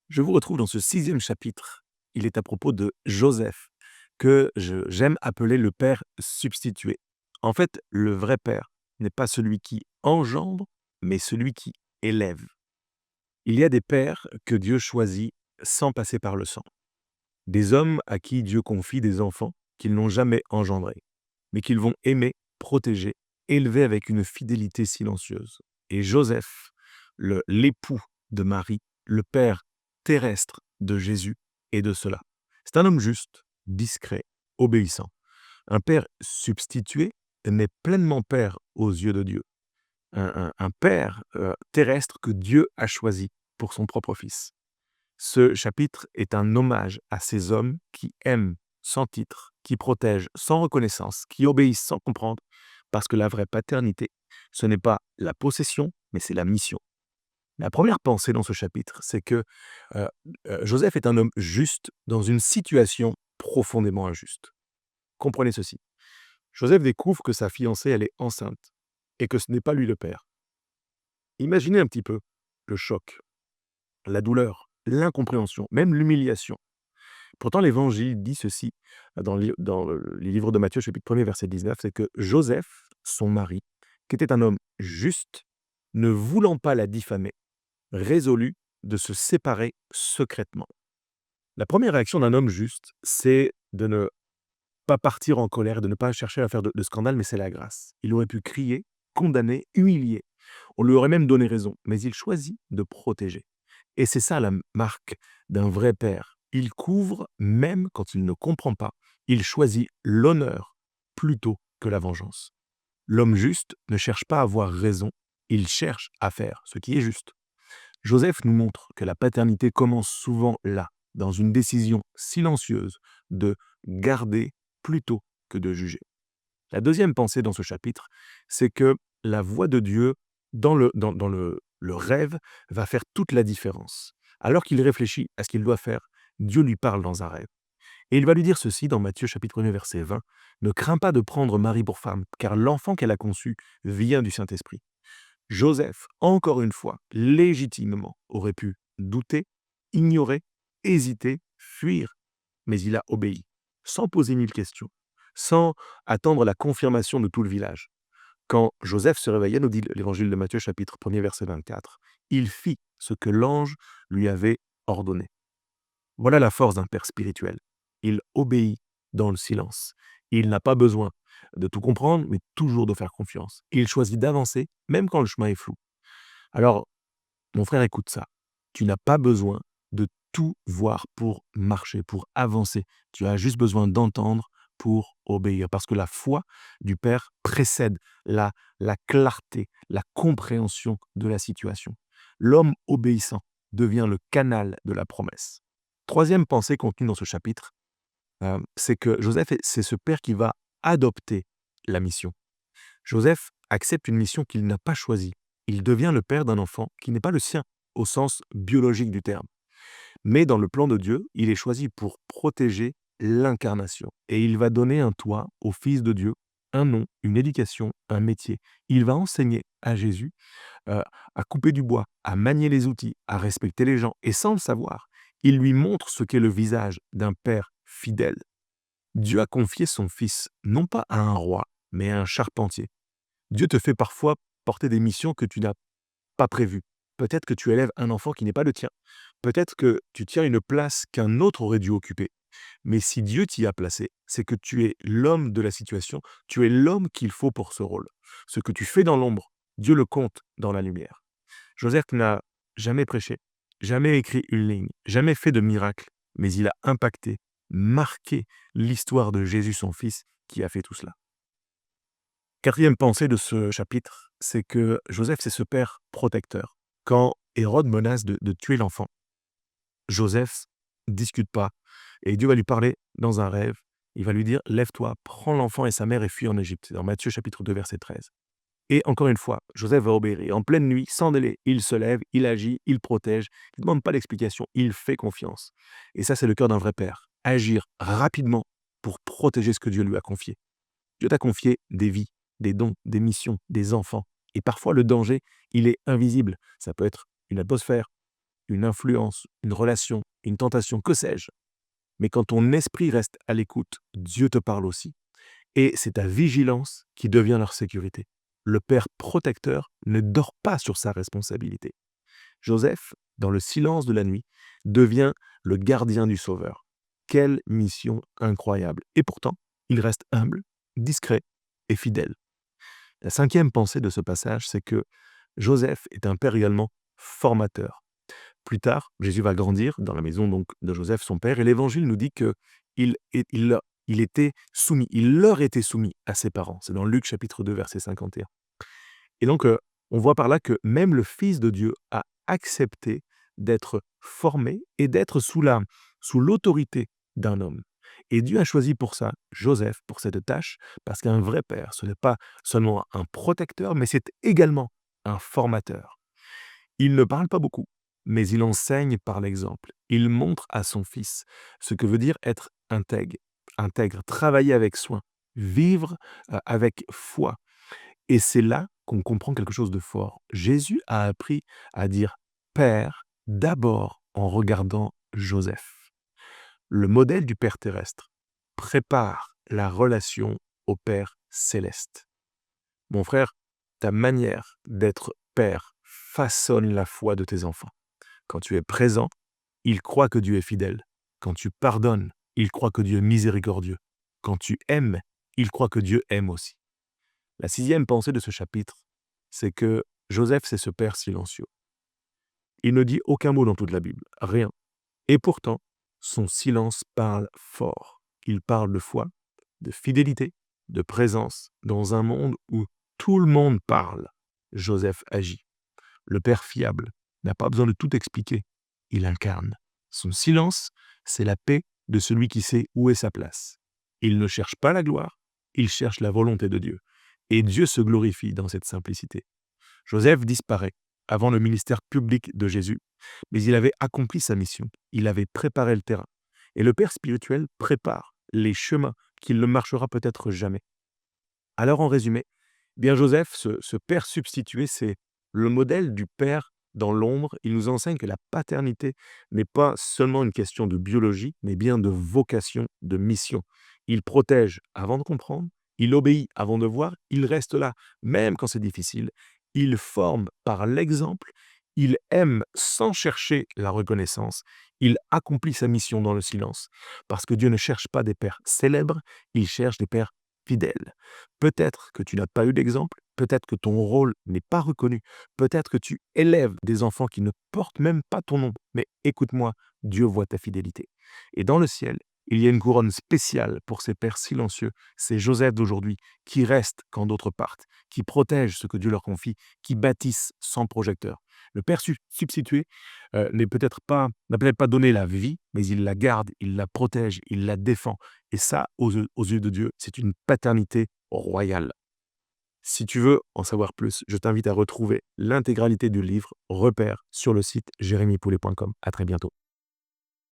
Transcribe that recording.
Je vous retrouve dans ce 6e chapitre. Il est à propos de Joseph, que j'aime appeler le père substitué. En fait, le vrai père n'est pas celui qui engendre, mais celui qui élève. Il y a des pères que Dieu choisit sans passer par le sang. Des hommes à qui Dieu confie des enfants qu'ils n'ont jamais engendrés, mais qu'ils vont aimer, protéger, élever avec une fidélité silencieuse. Et Joseph, l'époux de Marie, le père terrestre de Jésus, est de cela. C'est un homme juste, discret, obéissant. Un père substitué, mais pleinement père aux yeux de Dieu. Un père terrestre que Dieu a choisi pour son propre fils. Ce chapitre est un hommage à ces hommes qui aiment sans titre, qui protègent sans reconnaissance, qui obéissent sans comprendre, parce que la vraie paternité, ce n'est pas la possession, mais c'est la mission. La première pensée dans ce chapitre, c'est que euh, Joseph est un homme juste dans une situation profondément injuste. Comprenez ceci. Joseph découvre que sa fiancée, elle est enceinte et que ce n'est pas lui le père. Imaginez un petit peu le choc, la douleur, l'incompréhension, même l'humiliation. Pourtant, l'Évangile dit ceci les livres de Matthieu, chapitre 1er, verset 19, c'est que Joseph, son mari, qui était un homme juste, ne voulant pas la diffamer, résolut de se séparer secrètement. La première réaction d'un homme juste, c'est de ne pas partir en colère, de ne pas chercher à faire de scandale, mais c'est la grâce. Il aurait pu crier, condamner, humilier. On lui aurait même donné raison, mais il choisit de protéger. Et c'est ça la marque d'un vrai père. Il couvre même quand il ne comprend pas. Il choisit l'honneur plutôt que la vengeance. L'homme juste ne cherche pas à avoir raison, il cherche à faire ce qui est juste. Joseph nous montre que la paternité commence souvent là, dans une décision silencieuse de garder plutôt que de juger. La deuxième pensée dans ce chapitre, c'est que la voix de Dieu dans le rêve va faire toute la différence. Alors qu'il réfléchit à ce qu'il doit faire, Dieu lui parle dans un rêve. Et il va lui dire ceci dans Matthieu chapitre 1 verset 20, ne crains pas de prendre Marie pour femme, car l'enfant qu'elle a conçu vient du Saint-Esprit. Joseph, encore une fois, légitimement, aurait pu douter, ignorer, hésiter, fuir, mais il a obéi, sans poser mille questions, sans attendre la confirmation de tout le village. Quand Joseph se réveilla, nous dit l'évangile de Matthieu chapitre 1er verset 24, il fit ce que l'ange lui avait ordonné. Voilà la force d'un père spirituel. Il obéit dans le silence. Il n'a pas besoin de tout comprendre, mais toujours de faire confiance. Il choisit d'avancer, même quand le chemin est flou. Alors, mon frère, écoute ça. Tu n'as pas besoin de tout voir pour marcher, pour avancer. Tu as juste besoin d'entendre pour obéir. Parce que la foi du Père précède la clarté, la compréhension de la situation. L'homme obéissant devient le canal de la promesse. Troisième pensée contenue dans ce chapitre, c'est que Joseph, c'est ce père qui va adopter la mission. Joseph accepte une mission qu'il n'a pas choisie. Il devient le père d'un enfant qui n'est pas le sien, au sens biologique du terme. Mais dans le plan de Dieu, il est choisi pour protéger l'incarnation. Et il va donner un toit au Fils de Dieu, un nom, une éducation, un métier. Il va enseigner à Jésus à couper du bois, à manier les outils, à respecter les gens. Et sans le savoir, il lui montre ce qu'est le visage d'un père fidèle. Dieu a confié son Fils, non pas à un roi, mais à un charpentier. Dieu te fait parfois porter des missions que tu n'as pas prévues. Peut-être que tu élèves un enfant qui n'est pas le tien. Peut-être que tu tiens une place qu'un autre aurait dû occuper. Mais si Dieu t'y a placé, c'est que tu es l'homme de la situation, tu es l'homme qu'il faut pour ce rôle. Ce que tu fais dans l'ombre, Dieu le compte dans la lumière. Joseph n'a jamais prêché, jamais écrit une ligne, jamais fait de miracle, mais il a impacté, marqué l'histoire de Jésus son Fils qui a fait tout cela. Quatrième pensée de ce chapitre, c'est que Joseph, c'est ce père protecteur. Quand Hérode menace de tuer l'enfant, Joseph discute pas. Et Dieu va lui parler dans un rêve. Il va lui dire, lève-toi, prends l'enfant et sa mère et fuis en Égypte. C'est dans Matthieu chapitre 2, verset 13. Et encore une fois, Joseph va obéir. Et en pleine nuit, sans délai, il se lève, il agit, il protège. Il ne demande pas d'explication, il fait confiance. Et ça, c'est le cœur d'un vrai père. Agir rapidement pour protéger ce que Dieu lui a confié. Dieu t'a confié des vies, des dons, des missions, des enfants. Et parfois, le danger, il est invisible. Ça peut être une atmosphère, une influence, une relation, une tentation, que sais-je. Mais quand ton esprit reste à l'écoute, Dieu te parle aussi. Et c'est ta vigilance qui devient leur sécurité. Le Père protecteur ne dort pas sur sa responsabilité. Joseph, dans le silence de la nuit, devient le gardien du Sauveur. Quelle mission incroyable! Et pourtant, il reste humble, discret et fidèle. La cinquième pensée de ce passage, c'est que Joseph est un père également formateur. Plus tard, Jésus va grandir dans la maison donc de Joseph, son père, et l'Évangile nous dit que il était soumis, il leur était soumis à ses parents. C'est dans Luc chapitre 2, verset 51. Et donc, on voit par là que même le Fils de Dieu a accepté d'être formé et d'être sous l'autorité d'un homme. Et Dieu a choisi pour ça Joseph, pour cette tâche, parce qu'un vrai père, ce n'est pas seulement un protecteur, mais c'est également un formateur. Il ne parle pas beaucoup, mais il enseigne par l'exemple. Il montre à son fils ce que veut dire être intègre, travailler avec soin, vivre avec foi. Et c'est là qu'on comprend quelque chose de fort. Jésus a appris à dire Père d'abord en regardant Joseph. Le modèle du Père terrestre prépare la relation au Père céleste. Mon frère, ta manière d'être père façonne la foi de tes enfants. Quand tu es présent, ils croient que Dieu est fidèle. Quand tu pardonnes, ils croient que Dieu est miséricordieux. Quand tu aimes, ils croient que Dieu aime aussi. La sixième pensée de ce chapitre, c'est que Joseph, c'est ce père silencieux. Il ne dit aucun mot dans toute la Bible, rien. Et pourtant, son silence parle fort. Il parle de foi, de fidélité, de présence dans un monde où tout le monde parle. Joseph agit. Le père fiable n'a pas besoin de tout expliquer. Il incarne. Son silence, c'est la paix de celui qui sait où est sa place. Il ne cherche pas la gloire, il cherche la volonté de Dieu. Et Dieu se glorifie dans cette simplicité. Joseph disparaît avant le ministère public de Jésus, mais il avait accompli sa mission, il avait préparé le terrain. Et le Père spirituel prépare les chemins qu'il ne marchera peut-être jamais. Alors en résumé, bien Joseph, ce père substitué, c'est le modèle du père dans l'ombre. Il nous enseigne que la paternité n'est pas seulement une question de biologie, mais bien de vocation, de mission. Il protège avant de comprendre, il obéit avant de voir, il reste là, même quand c'est difficile. Il forme par l'exemple, il aime sans chercher la reconnaissance, il accomplit sa mission dans le silence. Parce que Dieu ne cherche pas des pères célèbres, il cherche des pères fidèles. Peut-être que tu n'as pas eu d'exemple, peut-être que ton rôle n'est pas reconnu, peut-être que tu élèves des enfants qui ne portent même pas ton nom, mais écoute-moi, Dieu voit ta fidélité. Et dans le ciel, il y a une couronne spéciale pour ces pères silencieux, ces Joseph d'aujourd'hui, qui restent quand d'autres partent, qui protègent ce que Dieu leur confie, qui bâtissent sans projecteur. Le père substitué n'a peut-être pas donné la vie, mais il la garde, il la protège, il la défend. Et ça, aux yeux de Dieu, c'est une paternité royale. Si tu veux en savoir plus, je t'invite à retrouver l'intégralité du livre Repères sur le site jérémypoulet.com. À très bientôt.